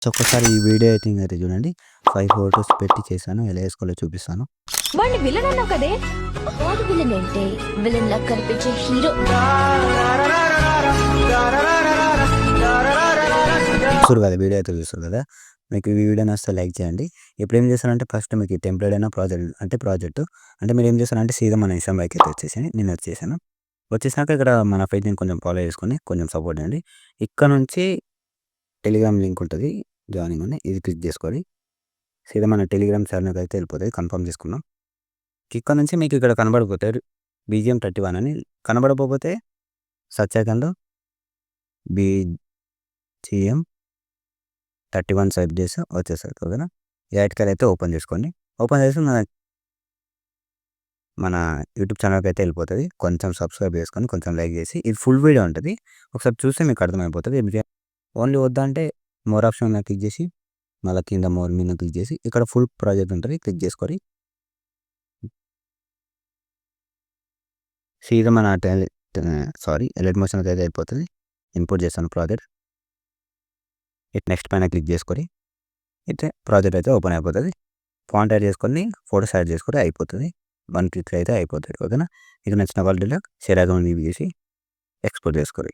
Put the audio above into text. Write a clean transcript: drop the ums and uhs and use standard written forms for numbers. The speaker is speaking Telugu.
సో, ఒక్కసారి ఈ వీడియో ఎడిటింగ్ అయితే చూడండి. 5 ఫోటోస్ పెట్టి చేశాను. ఎలా ఏసుకోవాలో చూపిస్తాను. వాడిని విలన్ అన్నావు కదే. వాడు విలన్ ఏంటి? విలన్ లా కనిపించే హీరో. చూస్తారు కదా! వీడియో అయితే చూస్తారు కదా! మీకు ఈ వీడియో నచ్చితే లైక్ చేయండి. ఇప్పుడేం చేశానంటే ఫస్ట్ మీకు ఈ టెంప్లేట్ అయినా ప్రాజెక్ట్ అంటే మీరేం చేస్తారంటే సీదా మన ఇన్‌స్టాగ్రామ్‌కి అయితే వచ్చేసేయండి. నేను వచ్చేసాను. వచ్చేసాక ఇక్కడ మన పేజ్‌ని కొంచెం ఫాలో చేసుకొని కొంచెం సపోర్ట్ చేయండి. ఇక్కడ నుంచి టెలిగ్రామ్ లింక్ ఉంటది. జాయినింగ్ అని ఇది క్లిక్ చేసుకోవాలి. సీదా మన టెలిగ్రామ్ ఛానెల్‌కి అయితే వెళ్ళిపోతది. కన్ఫర్మ్ చేసుకుందాం. ఇక్కడ నుంచి మీకు ఇక్కడ కనబడిపోతాయి. బీజీఎం 31 అని కనబడకపోతే సెర్చ్ ఐకాన్‌లో బీజీఎం 31 సెర్చ్ చేస్తే వచ్చేస్తది. ఓకేనా? ఈ ఆర్టికల్ అయితే ఓపెన్ చేసుకోండి. ఓపెన్ చేసి మన యూట్యూబ్ ఛానల్‌కి అయితే వెళ్ళిపోతది. కొంచెం సబ్స్క్రైబ్ చేసుకొని, కొంచెం లైక్ చేసి ఇది ఫుల్ వీడియో ఉంటది. ఒకసారి చూస్తే మీకు అర్థమైపోతది. ఓన్లీ వద్దంటే మోర్ ఆప్షన్ మీద క్లిక్ చేసి, మళ్ళా కింద మోర్ మీద క్లిక్ చేసి ఇక్కడ ఫుల్ ప్రాజెక్ట్ ఉంటది. క్లిక్ చేసుకొని సీదా మన ఎడిట్ మోషన్‌కి అయితే అయిపోతది. ఇంపోర్ట్ చేస్తాను ప్రాజెక్ట్. నెక్స్ట్ పైన క్లిక్ చేసుకొని అయితే ప్రాజెక్ట్ అయితే ఓపెన్ అయిపోతది. ఫాంట్ యాడ్ చేసుకొని, ఫోటోస్ యాడ్ చేసుకుంటే అయిపోతది. 1 క్లిక్‌లో అయితే అయిపోతది. ఓకేనా? మీకు నచ్చిన క్వాలిటీలో షేర్ అకౌంట్ యూజ్ చేసి ఎక్స్‌పోర్ట్ చేసుకోండి.